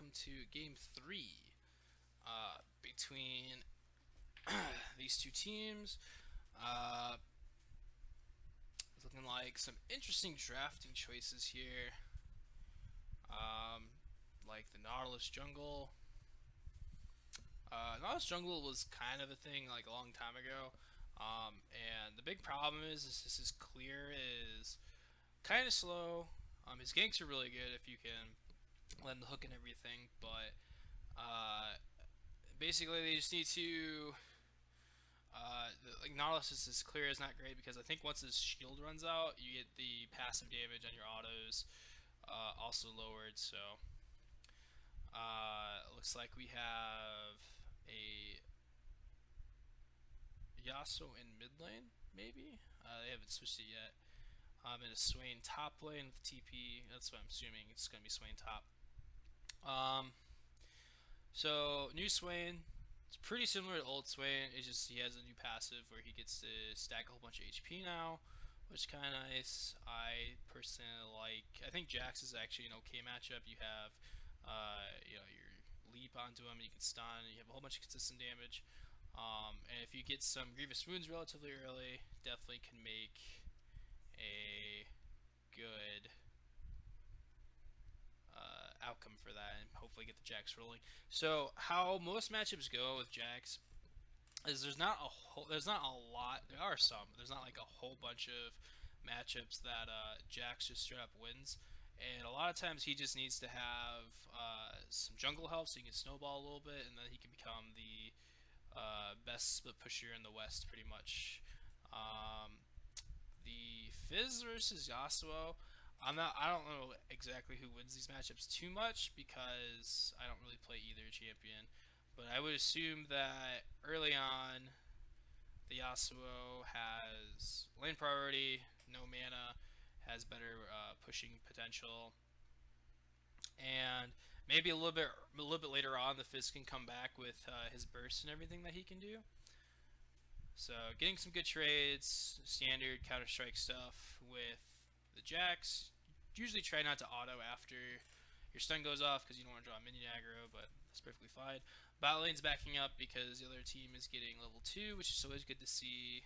welcome to Game 3 between these two teams. Uh, Looking like some interesting drafting choices here, um, like the Nautilus Jungle. Nautilus Jungle was kind of a thing like a long time ago, and the big problem is this is clear is kind of slow. His ganks are really good if you can land the hook and everything, but uh, basically they just need to like Nautilus is clear is not great because I think once his shield runs out, you get the passive damage on your autos also lowered. So looks like we have a Yasuo in mid lane, maybe. They haven't switched it yet. In a Swain top lane with TP. That's what I'm assuming. It's gonna be Swain top. Um, so new Swain, it's pretty similar to old Swain. It's just he has a new passive where he gets to stack a whole bunch of HP now, which is kind of nice. I personally like. I think Jax is actually an okay matchup. You have, your leap onto him, and you can stun, and you have a whole bunch of consistent damage. And if you get some grievous wounds relatively early, definitely can make a good outcome for that, and hopefully get the Jax rolling. So how most matchups go with Jax is there's not a lot. There are some, but there's not like a whole bunch of matchups that Jax just straight up wins. And a lot of times he just needs to have some jungle help so he can snowball a little bit, and then he can become the best split pusher in the West, pretty much. Um, the Fizz versus Yasuo. I don't know exactly who wins these matchups too much because I don't really play either champion. But I would assume that early on, the Yasuo has lane priority, no mana, has better pushing potential, and maybe a little bit later on, the Fizz can come back with his burst and everything that he can do. So getting some good trades, standard Counter Strike stuff with the Jax. Usually try not to auto after your stun goes off because you don't want to draw minion aggro, but that's perfectly fine. Bot lane's backing up because the other team is getting level 2, which is always good to see.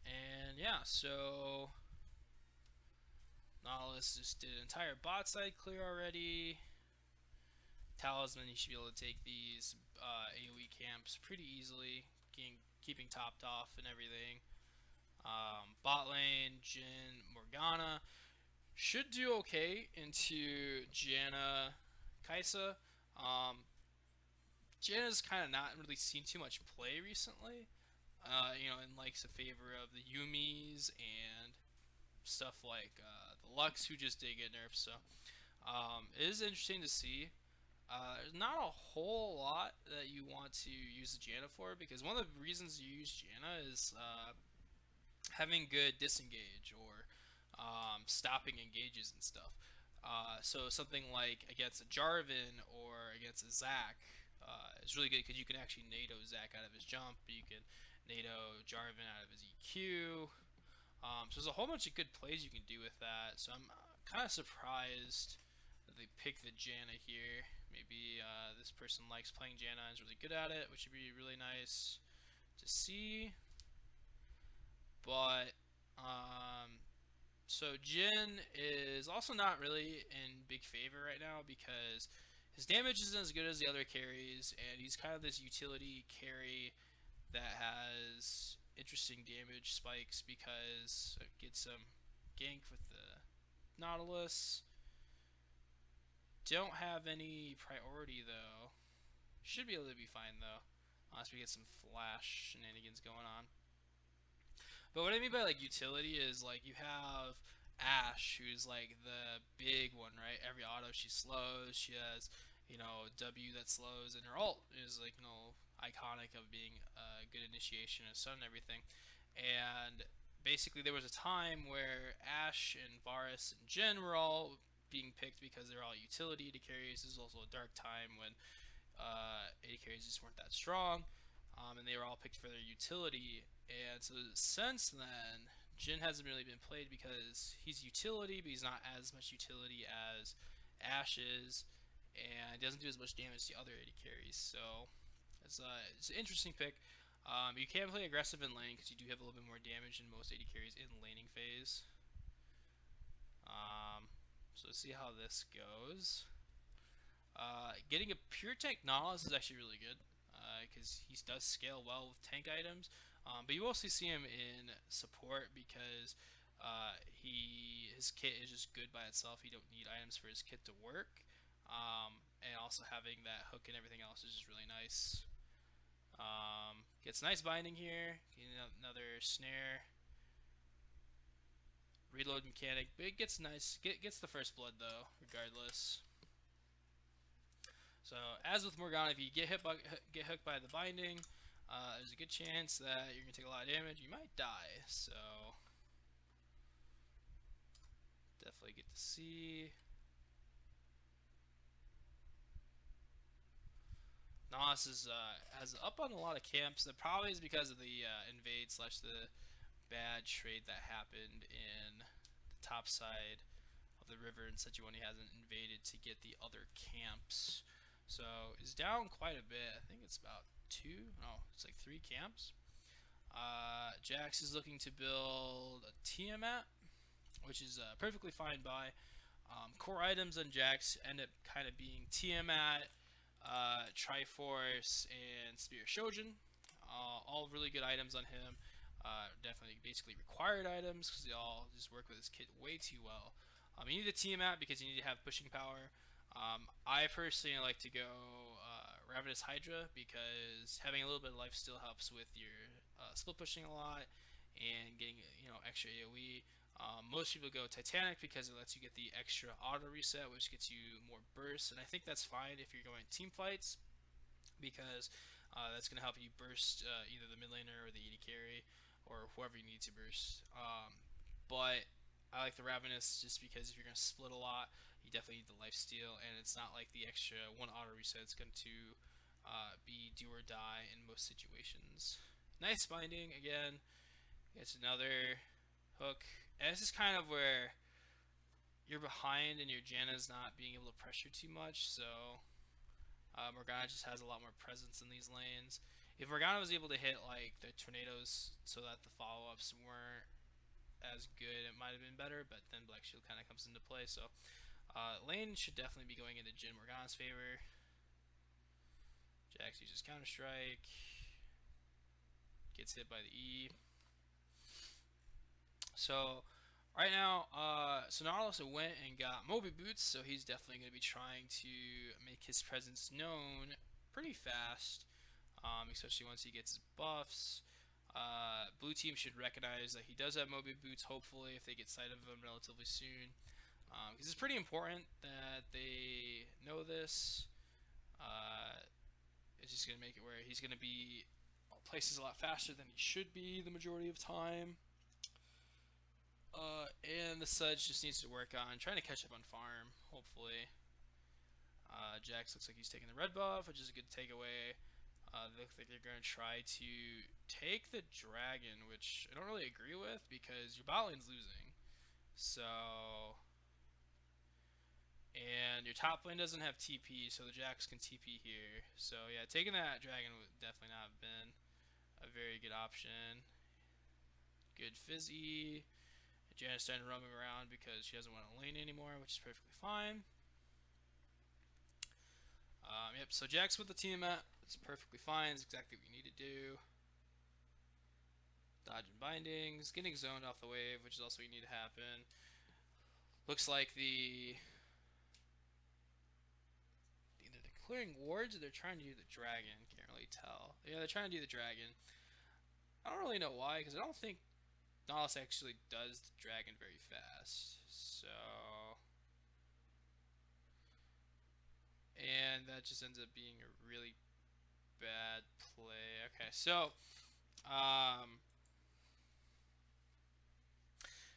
And yeah, so Nautilus just did an entire bot side clear already. Talisman, you should be able to take these AoE camps pretty easily, keeping topped off and everything. Bot lane, Jhin, Morgana should do okay into Janna, Kaisa. Janna's kind of not really seen too much play recently, in like the favor of the Yumis and stuff like the Lux, who just did get nerfed. So it is interesting to see. There's not a whole lot that you want to use the Janna for because one of the reasons you use Janna is having good disengage or stopping engages and stuff. So something like against a Jarvan or against a Zac is really good because you can actually NATO Zac out of his jump. You can NATO Jarvan out of his EQ. So there's a whole bunch of good plays you can do with that. So I'm kind of surprised that they pick the Janna here. Maybe this person likes playing Janna and is really good at it, which would be really nice to see. But so Jhin is also not really in big favor right now because his damage isn't as good as the other carries, and he's kind of this utility carry that has interesting damage spikes because it gets some gank with the Nautilus. Don't have any priority though. Should be able to be fine though, unless we get some flash shenanigans going on. But what I mean by like utility is like you have Ashe, who's like the big one, right? Every auto she slows. She has, W that slows, and her ult is like, iconic of being a good initiation of stun and everything. And basically, there was a time where Ashe and Varus and Jhin were all being picked because they're all utility to carries. This is also a dark time when AD carries just weren't that strong, and they were all picked for their utility. And so since then, Jin hasn't really been played because he's utility, but he's not as much utility as Ash is, and he doesn't do as much damage to other AD carries. So it's an interesting pick. You can play aggressive in lane because you do have a little bit more damage than most AD carries in laning phase. So let's see how this goes. Getting a pure tank Nautilus is actually really good because he does scale well with tank items. But you mostly see him in support because his kit is just good by itself. You don't need items for his kit to work. And also having that hook and everything else is just really nice. Gets nice binding here. Another snare. Reload mechanic, but it gets nice. Gets the first blood though, regardless. So as with Morgana, if you get hooked by the binding, there's a good chance that you're gonna take a lot of damage. You might die. So definitely get to see. Nas is has up on a lot of camps. That probably is because of the invade / the bad trade that happened in the top side of the river in Sichuan. He hasn't invaded to get the other camps. So it's down quite a bit. I think it's about it's like 3 camps. Jax is looking to build a Tiamat, which is perfectly fine by. Core items on Jax end up kind of being Tiamat, Triforce, and Spear Shojin. All really good items on him. Definitely basically required items because they all just work with his kit way too well. You need a Tiamat because you need to have pushing power. I personally like to go Ravenous Hydra because having a little bit of life still helps with your split pushing a lot and getting extra AoE. Most people go Titanic because it lets you get the extra auto reset, which gets you more burst, and I think that's fine if you're going team fights because that's going to help you burst either the mid laner or the AD carry or whoever you need to burst. But I like the Ravenous just because if you're going to split a lot, you definitely need the lifesteal, and it's not like the extra one auto reset is going to be do or die in most situations. Nice binding again. It's another hook, and this is kind of where you're behind and your Janna's not being able to pressure too much, so Morgana just has a lot more presence in these lanes. If Morgana was able to hit like the tornadoes so that the follow-ups weren't as good, it might have been better, but then Black Shield kind of comes into play, so lane should definitely be going into Jin Morgana's favor. Jax uses Counter-Strike. Gets hit by the E. So right now, Nautilus went and got Moby Boots, so he's definitely going to be trying to make his presence known pretty fast, especially once he gets his buffs. Blue team should recognize that he does have Moby Boots, hopefully, if they get sight of him relatively soon. Because it's pretty important that they know this. It's just going to make it where he's going to be places a lot faster than he should be the majority of time. And the Sedge just needs to work on trying to catch up on farm, hopefully. Jax looks like he's taking the red buff, which is a good takeaway. They look like they're going to try to take the dragon, which I don't really agree with because your bot lane's losing. So, and your top lane doesn't have TP, so the Jax can TP here. So yeah, taking that dragon would definitely not have been a very good option. Good fizzy. Janna's starting roaming around because she doesn't want to lane anymore, which is perfectly fine. Yep, so Jax with the Tiamat. It's perfectly fine. It's exactly what you need to do. Dodging bindings. Getting zoned off the wave, which is also what you need to happen. Looks like either they're clearing wards or they're trying to do the dragon. Can't really tell. Yeah, they're trying to do the dragon. I don't really know why, because I don't think Nautilus actually does the dragon very fast. So, and that just ends up being a really bad play. Okay, so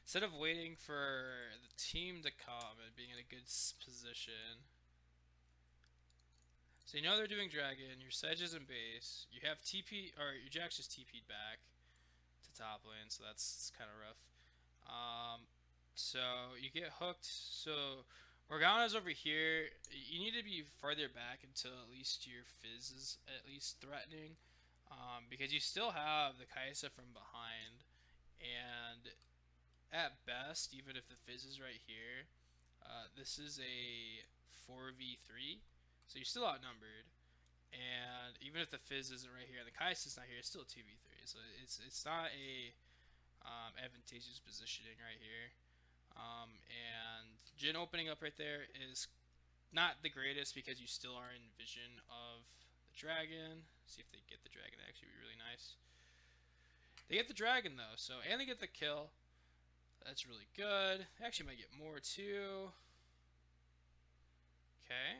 instead of waiting for the team to come and being in a good position, so you know they're doing dragon, your Sedge is in base, you have TP, or your Jax just TP'd back to top lane, so that's kind of rough. Um, so you get hooked. So Morgana's over here. You need to be farther back until at least your Fizz is at least threatening, because you still have the Kaisa from behind, and at best, even if the Fizz is right here, this is a 4v3, so you're still outnumbered. And even if the Fizz isn't right here and the Kai'Sa's not here, it's still a 2v3. So it's not a advantageous positioning right here. And Jin opening up right there is not the greatest because you still are in vision of the dragon. See if they get the dragon. That'd actually be really nice. They get the dragon though, so and they get the kill. That's really good. They actually might get more too. Okay,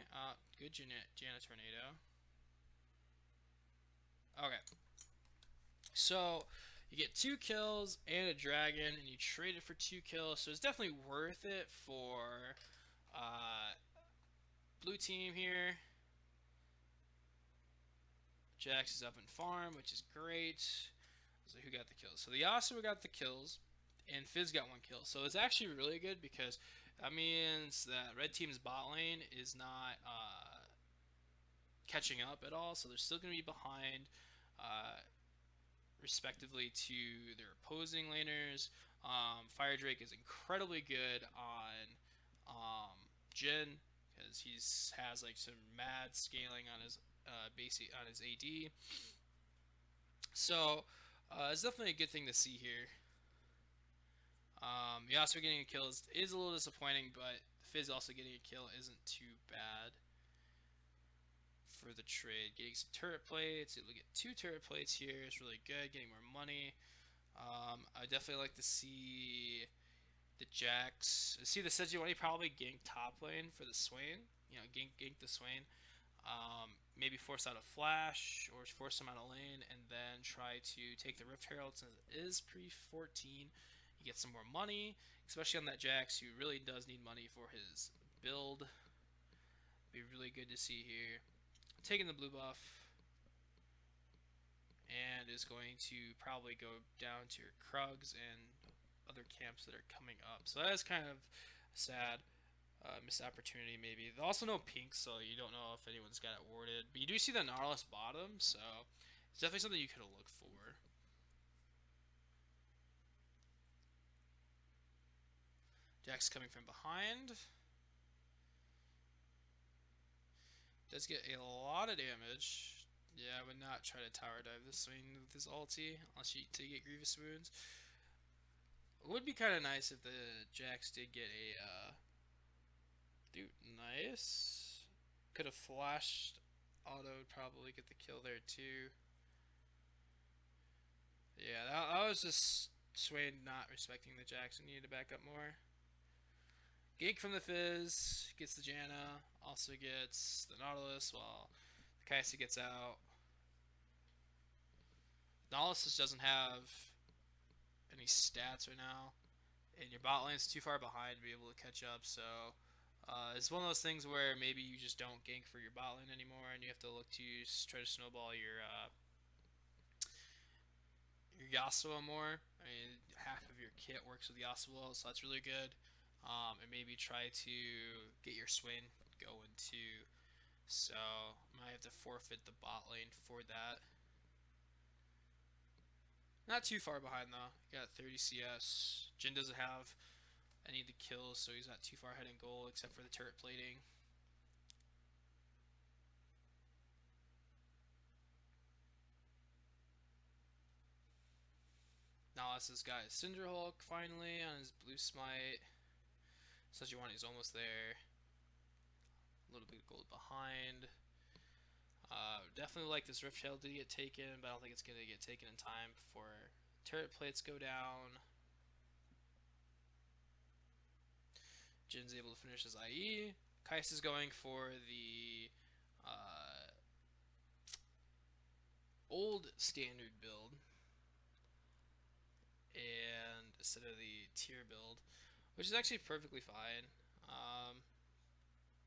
good Janet Tornado. Okay, so you get 2 kills and a dragon, and you trade it for 2 kills, so it's definitely worth it for uh, blue team here. Jax is up in farm, which is great. So who got the kills? So the Yasuo got the kills, and Fizz got 1 kill. So it's actually really good because that means that red team's bot lane is not catching up at all. So they're still going to be behind, respectively, to their opposing laners. Fire Drake is incredibly good on Jin because he has like some mad scaling on his basic on his AD. So it's definitely a good thing to see here. Yasuo getting a kill is a little disappointing, but Fizz also getting a kill isn't too bad for the trade. Getting some turret plates, you'll get 2 turret plates here. It's really good. Getting more money. I definitely like to see the Jax. See the Sejuani probably gank top lane for the Swain. You know, gank the Swain. Maybe force out a flash or force him out of lane, and then try to take the Rift Herald since it is pre-14. You get some more money, especially on that Jax, who really does need money for his build. Be really good to see here. Taking the blue buff, and is going to probably go down to your Krugs and other camps that are coming up. So that is kind of sad. Missed opportunity maybe. There's also no pink, so you don't know if anyone's got it warded. But you do see the Nautilus bottom, so it's definitely something you could look for. Jax coming from behind. Does get a lot of damage. Yeah, I would not try to tower dive this swing with his ulti unless you get Grievous wounds. It would be kind of nice if the Jax did get a dude, nice. Could have flashed auto, would probably get the kill there too. Yeah, that was just Swain not respecting the Jax and needed to back up more. Gank from the Fizz, gets the Janna, also gets the Nautilus while the Kaisa gets out. Nautilus just doesn't have any stats right now, and your bot lane's too far behind to be able to catch up, so it's one of those things where maybe you just don't gank for your bot lane anymore, and you have to look to try to snowball your Yasuo more. I mean, half of your kit works with Yasuo, so that's really good. And maybe try to get your Swain going too. So might have to forfeit the bot lane for that. Not too far behind though. Got 30 CS. Jin doesn't have any of the kills, so he's not too far ahead in goal except for the turret plating. Now this guy is Cinder Hulk finally on his blue smite. Sejuani's almost there. A little bit of gold behind. Definitely like this Rift Shell to get taken, but I don't think it's going to get taken in time before turret plates go down. Jin's able to finish his IE. Kai'Sa's going for the old standard build, and instead of the tier build, which is actually perfectly fine.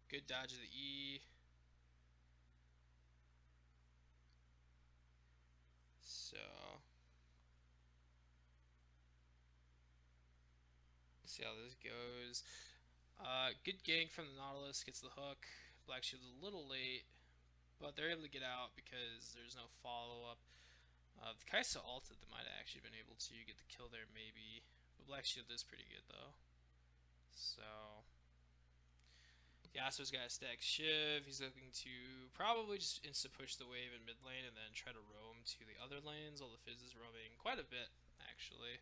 Good dodge of the E. So See how this goes. Good gank from the Nautilus, gets the hook. Black Shield's a little late, but they're able to get out because there's no follow up. The Kai'Sa ulted that might have actually been able to get the kill there, maybe. But Black Shield is pretty good, though. So, Yasuo's got a stack Shiv. He's looking to probably just insta push the wave in mid lane and then try to roam to the other lanes. All the Fizz is roaming quite a bit, actually.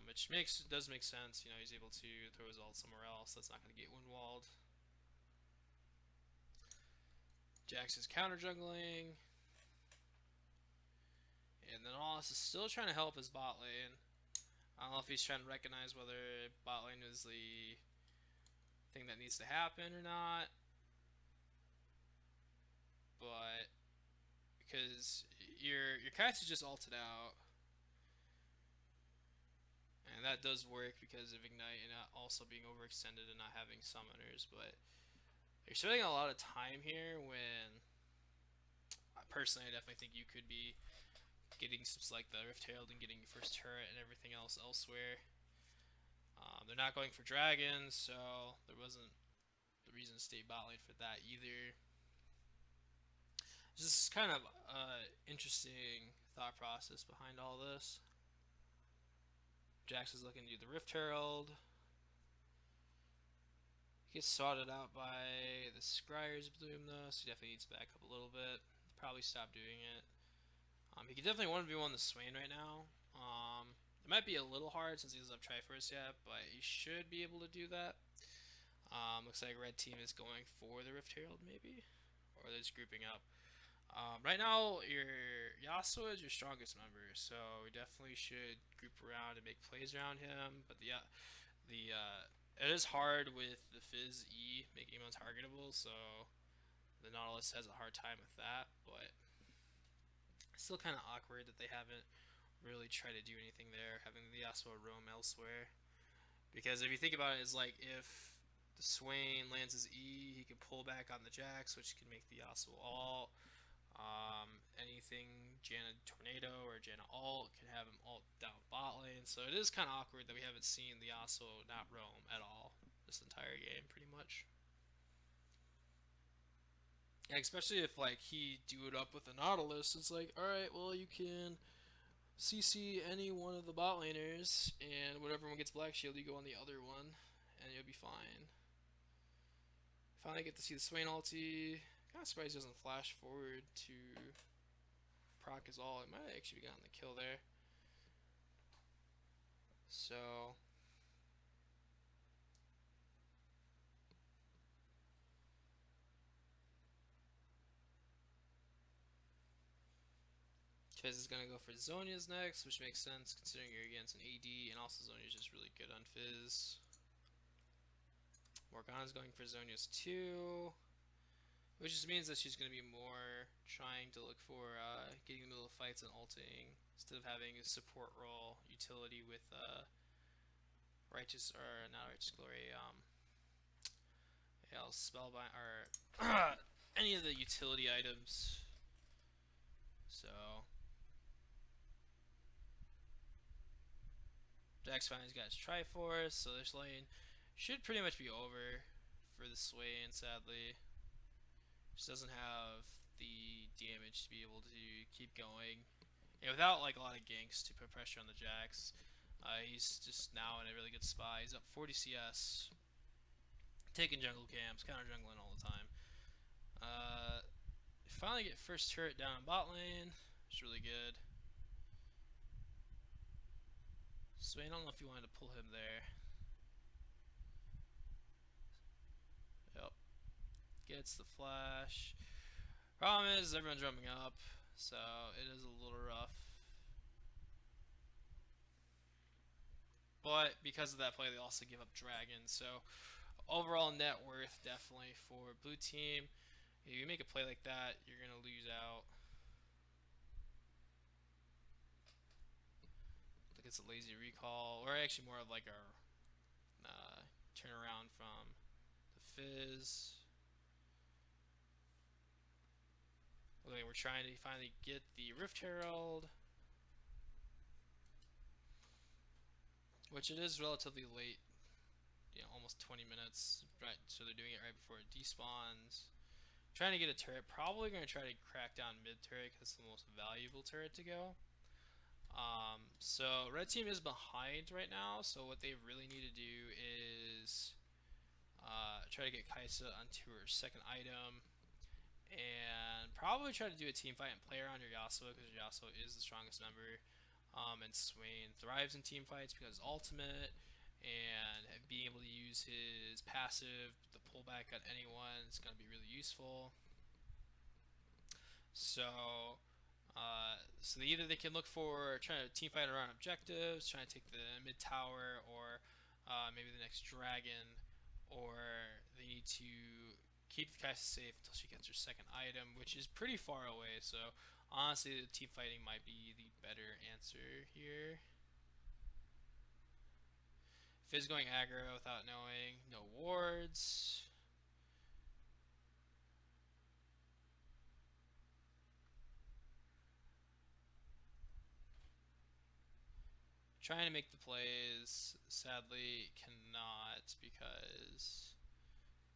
Which does make sense. You know, he's able to throw his ult somewhere else. That's not going to get wind walled. Jax is counter jungling. And then Aulis is still trying to help his bot lane. I don't know if he's trying to recognize whether bot lane is the thing that needs to happen or not. But because your Kai'Sa just ulted out. And that does work because of Ignite and also being overextended and not having summoners. But you're spending a lot of time here when, personally, I definitely think you could be getting some like the Rift Herald and getting your first turret and everything else elsewhere. They're not going for dragons, so there wasn't the reason to stay bot lane for that either. It's just kind of interesting thought process behind all this. Jax is looking to do the Rift Herald. He gets swatted out by the Scryer's Bloom though, so he definitely needs to back up a little bit. Probably stop doing it. He could definitely 1v1 the Swain right now. It might be a little hard since he doesn't have Triforce yet, but he should be able to do that. Looks like red team is going for the Rift Herald maybe, or they're just grouping up. Right now, your Yasuo is your strongest member, so we definitely should group around and make plays around him. But it is hard with the Fizz E making him untargetable, so the Nautilus has a hard time with that. But it's still kind of awkward that they haven't really tried to do anything there, having the Yasuo roam elsewhere. Because if you think about it, it's like if the Swain lands his E, he can pull back on the Jax, which can make the Yasuo ult. Anything Janna Tornado or Janna ult can have him ult down bot lane. So it is kind of awkward that we haven't seen the Yasuo not roam at all this entire game, pretty much. Yeah, especially if like he duoed up with the Nautilus, it's like, all right, well you can CC any one of the bot laners, and whenever one gets Black Shield, you go on the other one, and you'll be fine. Finally get to see the Swain ulti. Kind of surprised he doesn't flash forward to proc his ult. It might actually be gotten the kill there. So Fizz is going to go for Zhonya's next, which makes sense considering you're against an AD, and also Zhonya's just really good on Fizz. Morgana's going for Zhonya's too, which just means that she's going to be more trying to look for getting in the middle of fights and ulting instead of having a support role utility with Righteous, or not Righteous Glory, Spellbind, or any of the utility items. So Jax finally's got his Triforce, so this lane should pretty much be over for the Swain, sadly. Just doesn't have the damage to be able to keep going. And without like a lot of ganks to put pressure on the Jax, he's just now in a really good spot. He's up 40 CS, taking jungle camps, counter jungling all the time. Finally get first turret down in bot lane. It's really good. Swain, I don't know if you wanted to pull him there. Yep. Gets the flash. Problem is, everyone's jumping up, so it is a little rough. But because of that play, they also give up Dragon. So overall net worth definitely for blue team. If you make a play like that, you're going to lose out. I think it's a lazy recall, or actually more of like a turnaround from the Fizz. Okay, we're trying to finally get the Rift Herald. which it is relatively late. Almost 20 minutes. Right, so they're doing it right before it despawns. Trying to get a turret. Probably going to try to crack down mid turret because it's the most valuable turret to go. So red team is behind right now. So what they really need to do is try to get Kaisa onto her second item, and probably try to do a team fight and play around your Yasuo because your Yasuo is the strongest member. And Swain thrives in team fights because ultimate and being able to use his passive, the pullback on anyone, is going to be really useful. So either they can look for trying to team fight around objectives, trying to take the mid tower, or maybe the next dragon, or they need to keep the Kaisa safe until she gets her second item, which is pretty far away. So honestly, the team fighting might be the better answer here. Fizz going aggro without knowing, no wards. Trying to make the plays, sadly cannot because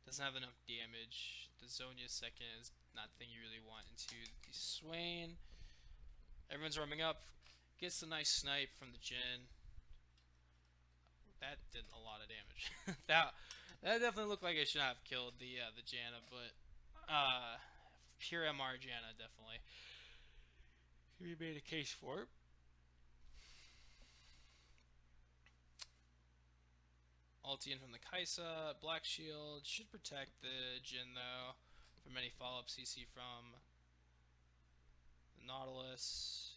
doesn't have enough damage. The Zonia second is not the thing you really want into the Swain. Everyone's roaming up. Gets a nice snipe from the Jhin. That did a lot of damage. that definitely looked like it should have killed the Janna, but pure MR Janna definitely. We made a case for it. Ulti in from the Kaisa. Black Shield should protect the Jhin though from any follow-up CC from the Nautilus.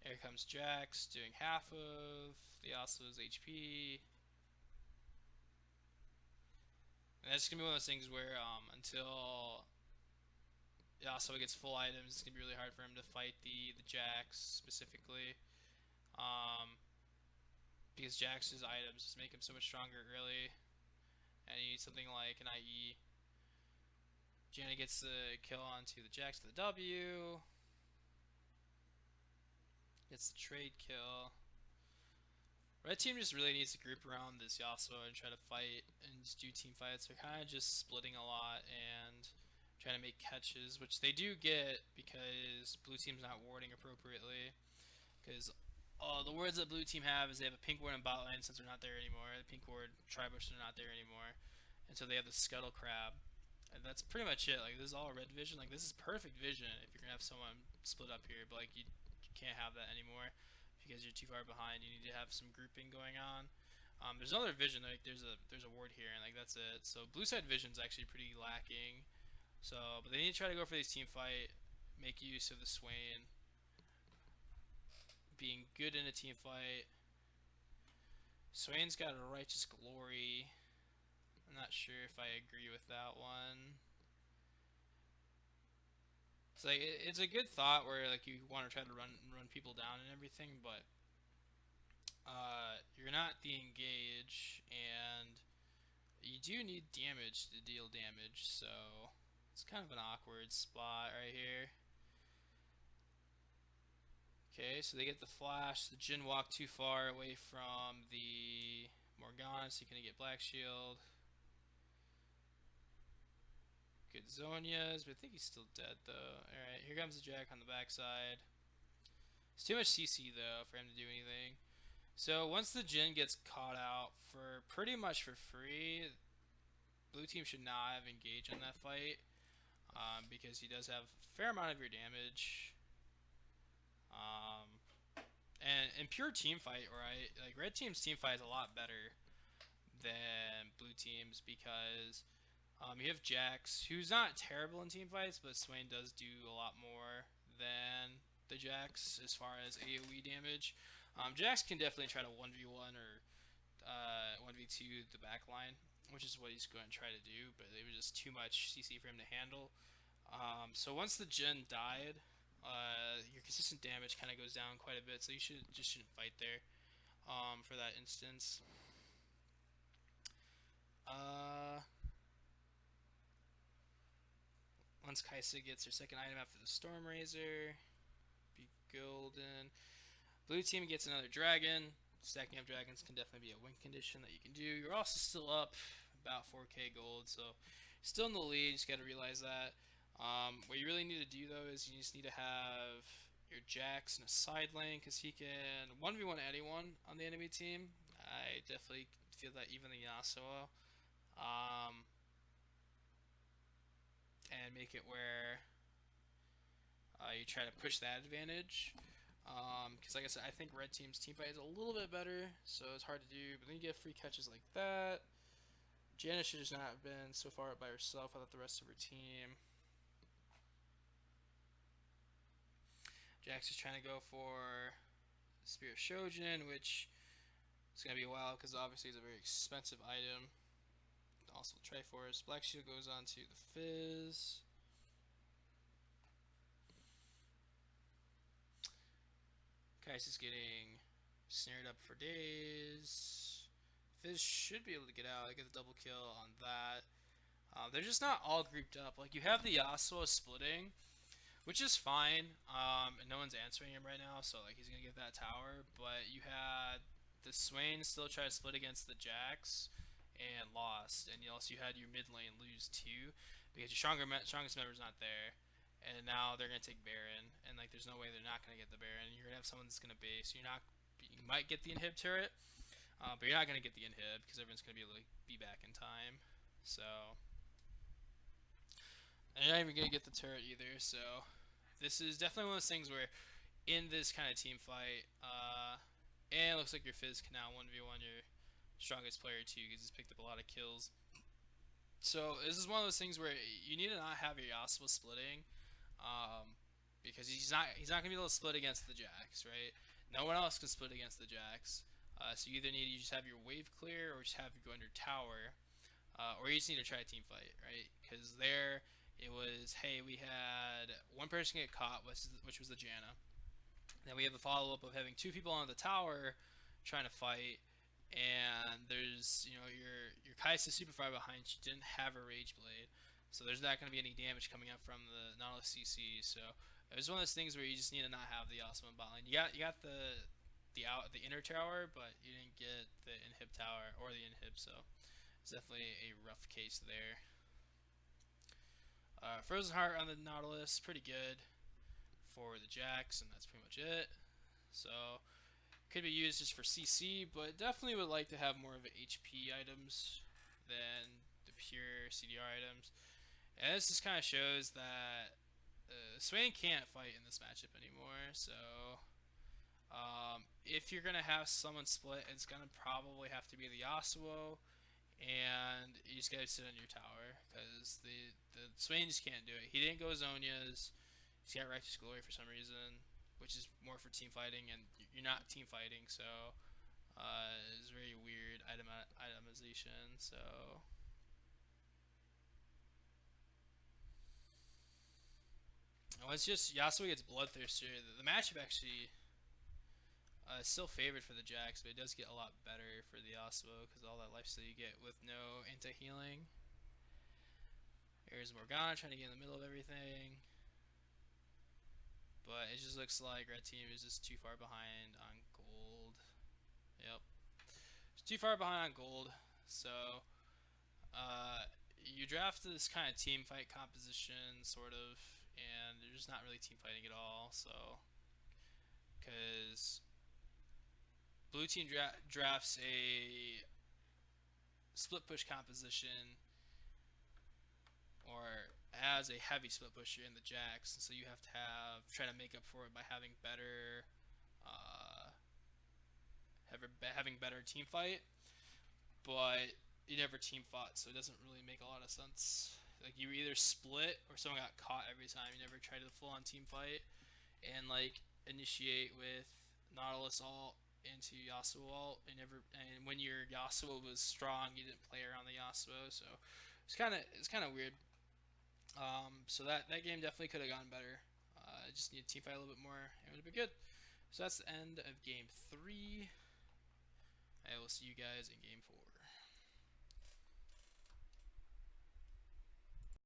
Here comes Jax doing half of the Yasuo's HP. And that's gonna be one of those things where until Yasuo gets full items, it's gonna be really hard for him to fight the Jax specifically. Because Jax's items just make him so much stronger early. And you need something like an IE. Janna gets the kill onto the Jax to the W. Gets the trade kill. Red team just really needs to group around this Yasuo and try to fight and just do team fights. They're kind of just splitting a lot and trying to make catches, which they do get because blue team's not warding appropriately. Because the wards that blue team have is they have a pink ward in bot lane since they're not there anymore. The pink ward Tribush are not there anymore, and so they have the scuttle crab. And that's pretty much it. Like this is all red vision. Like this is perfect vision if you're gonna have someone split up here, but like you can't have that anymore because you're too far behind. You need to have some grouping going on. There's another vision. Like there's a ward here, and like that's it. So blue side vision's actually pretty lacking. So, but they need to try to go for this team fight, make use of the Swain being good in a team fight. Swain's got a righteous glory. I'm not sure if I agree with that one. It's like it's a good thought where like you want to try to run people down and everything, but you're not the engage, and you do need damage to deal damage. So it's kind of an awkward spot right here. Okay, so they get the flash. The Jhin walked too far away from the Morgana, so he couldn't get Black Shield. Good Zonias, but I think he's still dead though. Alright, here comes the Jack on the backside. It's too much CC though for him to do anything. So once the Jhin gets caught out for pretty much for free, blue team should not have engaged in that fight because he does have a fair amount of your damage. And in pure team fight, right? Like red team's team fight is a lot better than blue team's because you have Jax, who's not terrible in team fights, but Swain does do a lot more than the Jax as far as AoE damage. Jax can definitely try to 1v1 or 1v2 the backline, which is what he's going to try to do, but it was just too much CC for him to handle. So once the Jhin died, your consistent damage kind of goes down quite a bit, so you shouldn't fight there for that instance. Once Kaisa gets her second item after the Stormrazor, be golden. Blue team gets another dragon. stacking up dragons can definitely be a win condition that you can do. You're also still up about 4k gold, so still in the lead. You just got to realize that. What you really need to do though is you just need to have your Jax in a side lane because he can 1v1 anyone on the enemy team. I definitely feel that even the Yasuo. And make it where you try to push that advantage. Because like I said, I think red team's team fight is a little bit better, so it's hard to do. But then you get free catches like that. Janice should just not have been so far up by herself without the rest of her team. Jax is trying to go for Spirit Shojin, which is going to be a while because obviously it's a very expensive item. Also Triforce. Black Shield goes on to the Fizz. Kais is getting snared up for days. Fizz should be able to get out. I get the double kill on that. They're just not all grouped up. Like, you have the Yasuo splitting, which is fine, and no one's answering him right now, so like he's gonna get that tower. But you had the Swain still try to split against the Jax and lost, and you had your mid lane lose too because your strongest member's not there, and now they're gonna take Baron, and like there's no way they're not gonna get the Baron. You're gonna have someone that's gonna base. You might get the inhib turret, but you're not gonna get the inhib because everyone's gonna be able to be back in time. So. And you're not even gonna get the turret either, so this is definitely one of those things where in this kind of team fight, and it looks like your Fizz can now 1v1 your strongest player too because he's picked up a lot of kills. So this is one of those things where you need to not have your Yasuo splitting, because he's not gonna be able to split against the Jax, right? No one else can split against the Jax. So you either need to just have your wave clear or just have you go under tower, or you just need to try a team fight, right? Because there it was, hey, we had one person get caught, which was the Janna. Then we have the follow up of having two people on the tower trying to fight, and there's your Kais is super far behind. She didn't have a Rage Blade, so there's not going to be any damage coming up from the Nautilus CC. So it was one of those things where you just need to not have the Osman bot lane. You got the inner tower, but you didn't get the inhib tower or the inhib, so it's definitely a rough case there. Frozen Heart on the Nautilus, pretty good for the Jax, and that's pretty much it. So could be used just for CC, but definitely would like to have more of the HP items than the pure CDR items. And this just kind of shows that Swain can't fight in this matchup anymore. So if you're gonna have someone split, it's gonna probably have to be the Yasuo, and you just gotta sit on your tower because the Swain just can't do it. He didn't go Zhonya's. He's got Righteous Glory for some reason, which is more for team fighting, and you're not team fighting, so it's very weird itemization. So it's just Yasuo gets Bloodthirster. The matchup actually is still favored for the Jax, but it does get a lot better for the Yasuo because all that lifesteal you get with no anti-healing. Here's Morgana trying to get in the middle of everything. But it just looks like red team is just too far behind on gold. Yep. It's too far behind on gold. So you draft this kind of team fight composition, sort of, and they're just not really team fighting at all. So, because blue team drafts a split push composition, or as a heavy split pusher in the Jax, so you have to try to make up for it by having better team fight, but you never team fought, so it doesn't really make a lot of sense. Like, you either split or someone got caught every time. You never tried to full on team fight and like initiate with Nautilus ult into Yasuo ult, and when your Yasuo was strong, you didn't play around the Yasuo, so it's kind of weird. So that game definitely could have gone better. I just need to team fight a little bit more. It would have been good. So that's the end of game 3. I will see you guys in game 4.